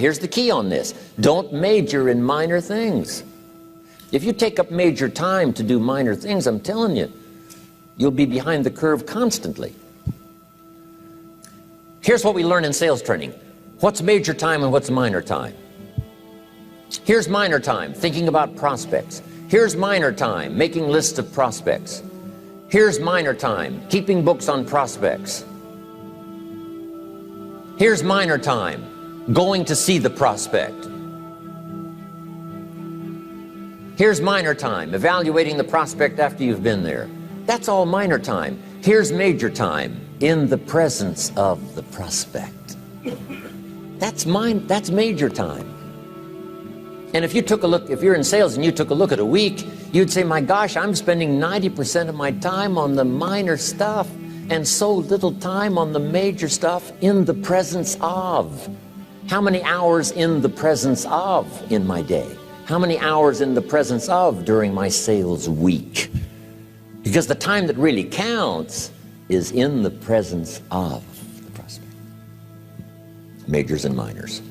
Here's the key on this. Don't major in minor things. If you take up major time to do minor things, I'm telling you, you'll be behind the curve constantly. Here's what we learn in sales training. What's major time and what's minor time? Here's minor time, thinking about prospects. Here's minor time, making lists of prospects. Here's minor time, keeping books on prospects. Here's minor time, going to see the prospect. Here's minor time, evaluating the prospect after you've been there. That's all minor time. Here's major time, in the presence of the prospect. That's major time. And if you took a look, if you're in sales and you took a look at a week, you'd say, my gosh, I'm spending 90% of my time on the minor stuff and so little time on the major stuff in the presence of. How many hours in the presence of in my day? How many hours in the presence of during my sales week? Because the time that really counts is in the presence of the prospect. Majors and minors.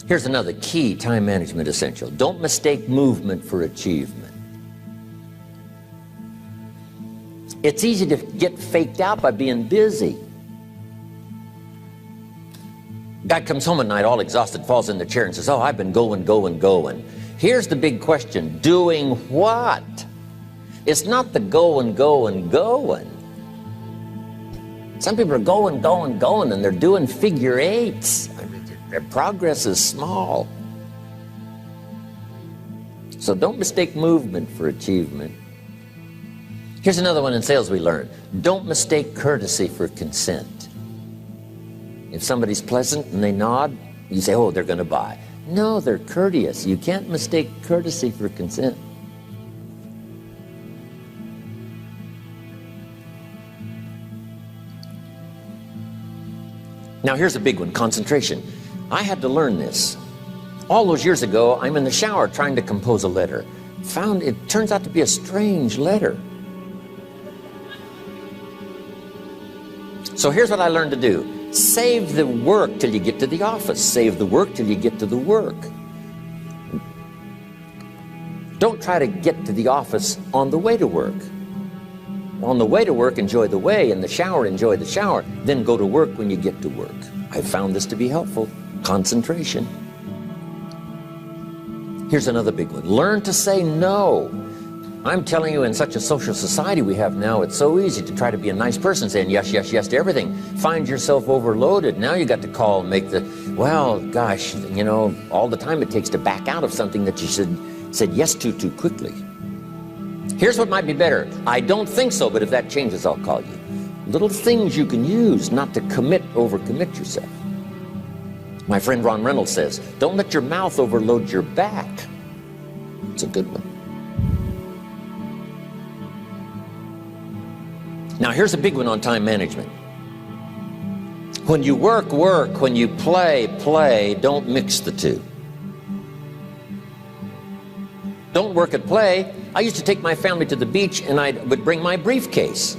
Here's another key time management essential. Don't mistake movement for achievement. It's easy to get faked out by being busy. Guy comes home at night all exhausted, falls in the chair and says, oh, I've been going. Here's the big question. Doing what? It's not the going. Some people are going, and they're doing figure eights. I mean, their progress is small. So don't mistake movement for achievement. Here's another one in sales we learned. Don't mistake courtesy for consent. If somebody's pleasant and they nod, you say, oh, they're going to buy. No, they're courteous. You can't mistake courtesy for consent. Now here's a big one, concentration. I had to learn this. All those years ago, I'm in the shower trying to compose a letter. Found it turns out to be a strange letter. So here's what I learned to do. Save the work till you get to the office. Save the work till you get to the work. Don't try to get to the office on the way to work. On the way to work, enjoy the way. In the shower, enjoy the shower. Then go to work when you get to work. I found this to be helpful. Concentration. Here's another big one. Learn to say no. I'm telling you, in such a social society we have now, it's so easy to try to be a nice person, saying yes to everything. Find yourself overloaded. Now you got to call and make the, well, gosh, you know, all the time it takes to back out of something that you said yes to too quickly. Here's what might be better. I don't think so, but if that changes, I'll call you. Little things you can use not to overcommit yourself. My friend Ron Reynolds says, don't let your mouth overload your back. It's a good one. Now here's a big one on time management. When you work, when you play, don't mix the two. Don't work at play. I used to take my family to the beach and I would bring my briefcase.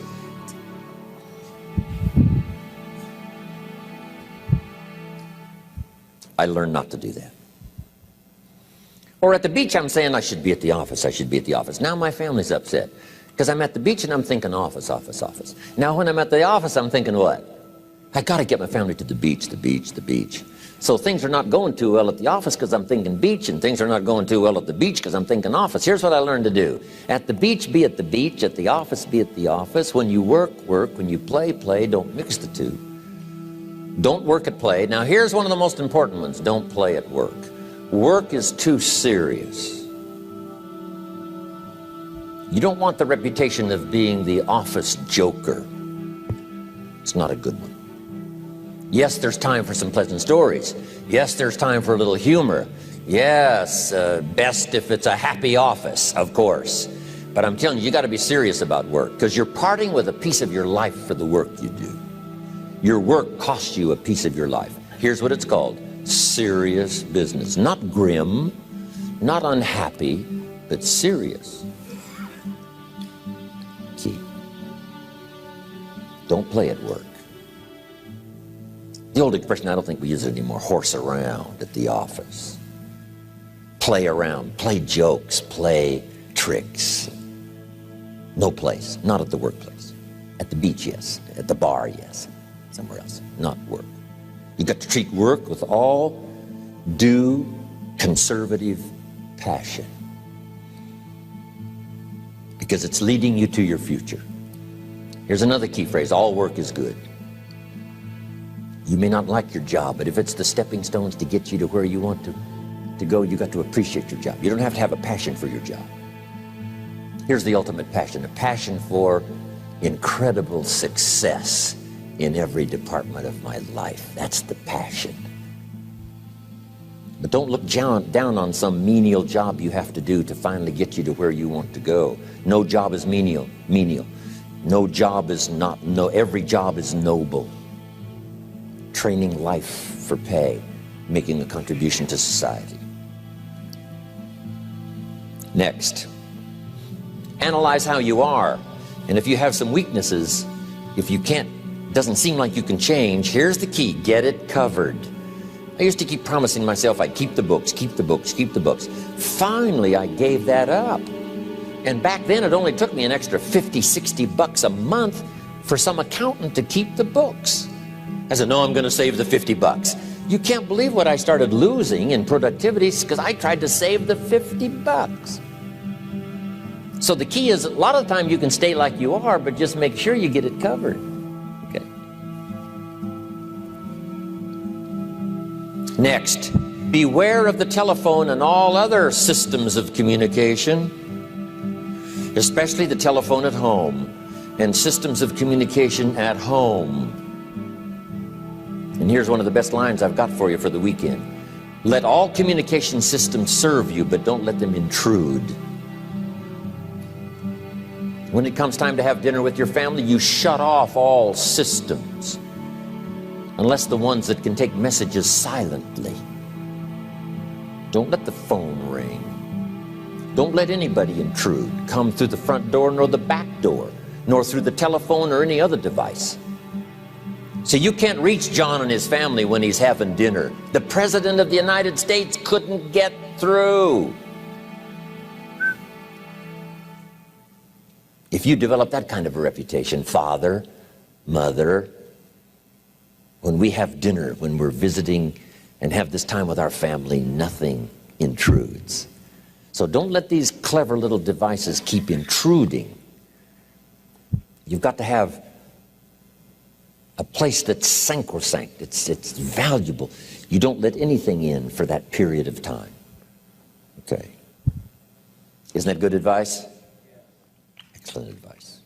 I learned not to do that. Or at the beach, I'm saying I should be at the office. Now my family's upset. Because I'm at the beach and I'm thinking office. Now when I'm at the office, I'm thinking what? I got to get my family to the beach. So things are not going too well at the office because I'm thinking beach, and things are not going too well at the beach because I'm thinking office. Here's what I learned to do. At the beach, be at the beach. At the office, be at the office. When you work. When you play. Don't mix the two. Don't work at play. Now here's one of the most important ones. Don't play at work. Work is too serious. You don't want the reputation of being the office joker. It's not a good one. Yes, there's time for some pleasant stories. Yes, there's time for a little humor. Yes, best if it's a happy office, of course. But I'm telling you, you got to be serious about work, because you're parting with a piece of your life for the work you do. Your work costs you a piece of your life. Here's what it's called. Serious business. Not grim, not unhappy, but serious. Key. Don't play at work. The old expression, I don't think we use it anymore, horse around at the office. Play around, play jokes, play tricks. No place, not at the workplace. At the beach, yes. At the bar, yes. Somewhere else, not work. You got to treat work with all due conservative passion, because it's leading you to your future. Here's another key phrase: all work is good. You may not like your job, but if it's the stepping stones to get you to where you want to go, you got to appreciate your job. You don't have to have a passion for your job. Here's the ultimate passion: a passion for incredible success in every department of my life. That's the passion. But don't look down on some menial job you have to do to finally get you to where you want to go. No job is menial. No job is not, every job is noble. Training life for pay, making a contribution to society. Next, analyze how you are. And if you have some weaknesses, if you can't, doesn't seem like you can change, here's the key: get it covered. I used to keep promising myself I'd keep the books, keep the books, keep the books. Finally, I gave that up. And back then, it only took me an extra 50, 60 bucks a month for some accountant to keep the books. I said, no, I'm going to save the 50 bucks. You can't believe what I started losing in productivity because I tried to save the 50 bucks. So the key is, a lot of the time you can stay like you are, but just make sure you get it covered. Okay. Next, beware of the telephone and all other systems of communication, especially the telephone at home and systems of communication at home. And here's one of the best lines I've got for you for the weekend: let all communication systems serve you, but don't let them intrude. When it comes time to have dinner with your family, you shut off all systems, unless the ones that can take messages silently. Don't let the phone ring. Don't let anybody intrude, come through the front door nor the back door, nor through the telephone or any other device. So you can't reach John and his family when he's having dinner. The President of the United States couldn't get through. If you develop that kind of a reputation, father, mother, when we have dinner, when we're visiting and have this time with our family, nothing intrudes. So don't let these clever little devices keep intruding. You've got to have a place that's sacrosanct, it's valuable. You don't let anything in for that period of time. Okay. Isn't that good advice? Excellent advice.